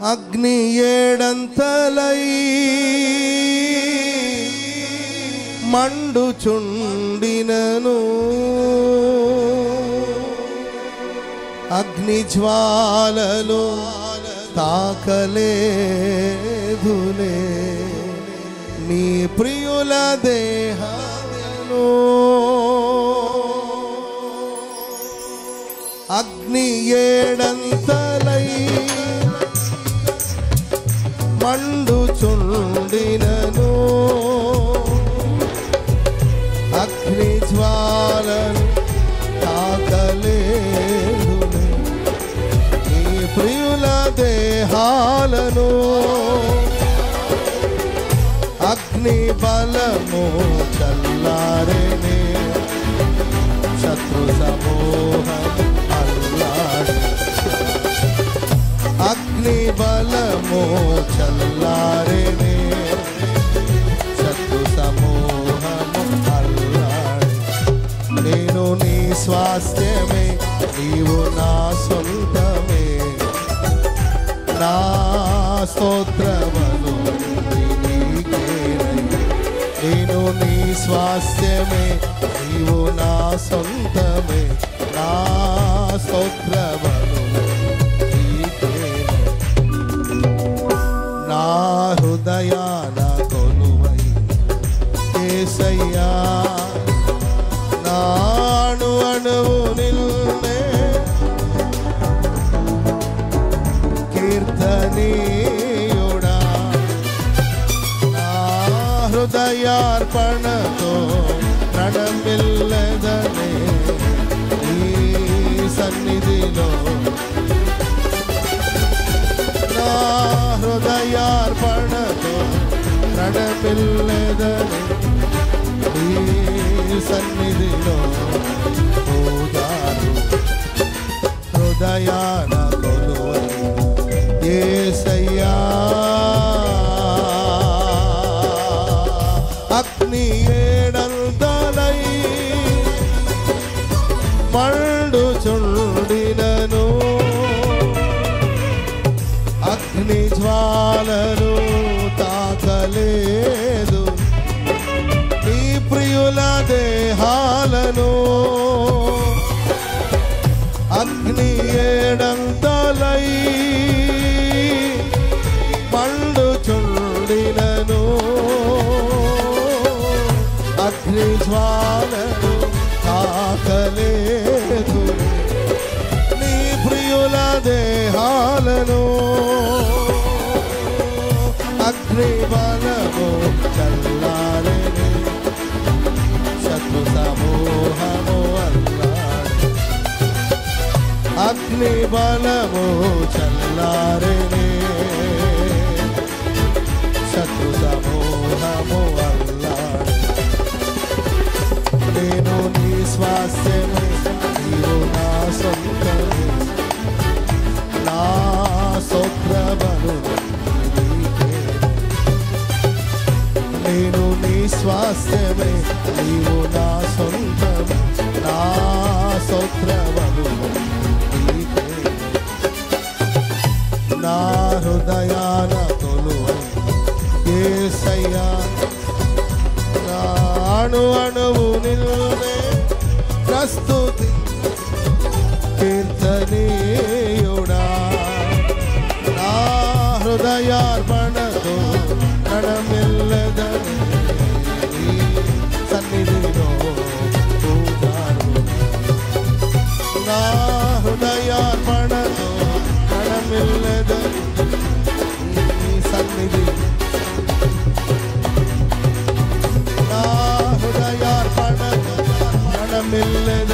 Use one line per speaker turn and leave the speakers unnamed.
అగ్ని ఏడంతలై మండుచుండినను అగ్ని జ్వాలలు తాకలేదులే నీ ప్రియుల దేహమును అగ్ని ఏడంతలై మండుచుండినను అగ్ని జ్వాలలు తాకలేదులే నీ ప్రియుల దేహాలను అగ్ని బలము చల్లారెనే శత్రు సమూహం అల్లాడు అగ్ని బలము చల్లారెనే శత్రు సమూహము అల్లాడు నేను నీ స్వాస్థ్యమే నీవు నా సొంతమే నా స్తోత్రములు నేను నీ స్వాస్థ్యమే నీవు నా సొంతమే నా స్తోత్రములు నా హృదయాన కొలువై యేసయ్యా నా అణు అణువు నిన్నే కీర్తనీయుడా నా హృదయార్పణతో నడమిల్లెదనే ఈ సన్నిధిలో నా హృదయార్పణతో నడమిల్లెదనే ఈ సన్నిధిలో పూజారు హృదయాన కొలువై యేసయ్యా అగ్ని ఏడంతలై మండుచుండినను అగ్ని జ్వాలలు తాకలేదు నీ ప్రియుల దేహాలను అగ్ని ఏడంతలై మండుచుండినను అగ్ని జ్వాలలు తాకలేదు నీ ప్రియుల దేహాలను అగ్ని బలము చల్లారెనే శత్రు సమూహము అల్లాడు అగ్ని బలము చల్లారెనే శత్రు సమూహము అల్లాడు నేను నీ స్వాస్థ్యమే నీవు నా సొంతమే నా స్తోత్రములు నేను నీ స్వాస్థ్యమే నీవు నా సొంతమే నా స్తోత్రములు నా హృదయాన కొలువై యేసయ్యా నా అణు అణువు నిన్నే ప్రస్తుతి కీర్తనీయుడా నా హృదయార్పణతో నడమిల్లెదనే సన్నిధిలో పూజారు నా హృదయార్పణతో నడమిల్లెదనే సన్నిధి నా హృదయార్పణతో నడమిల్లెదనే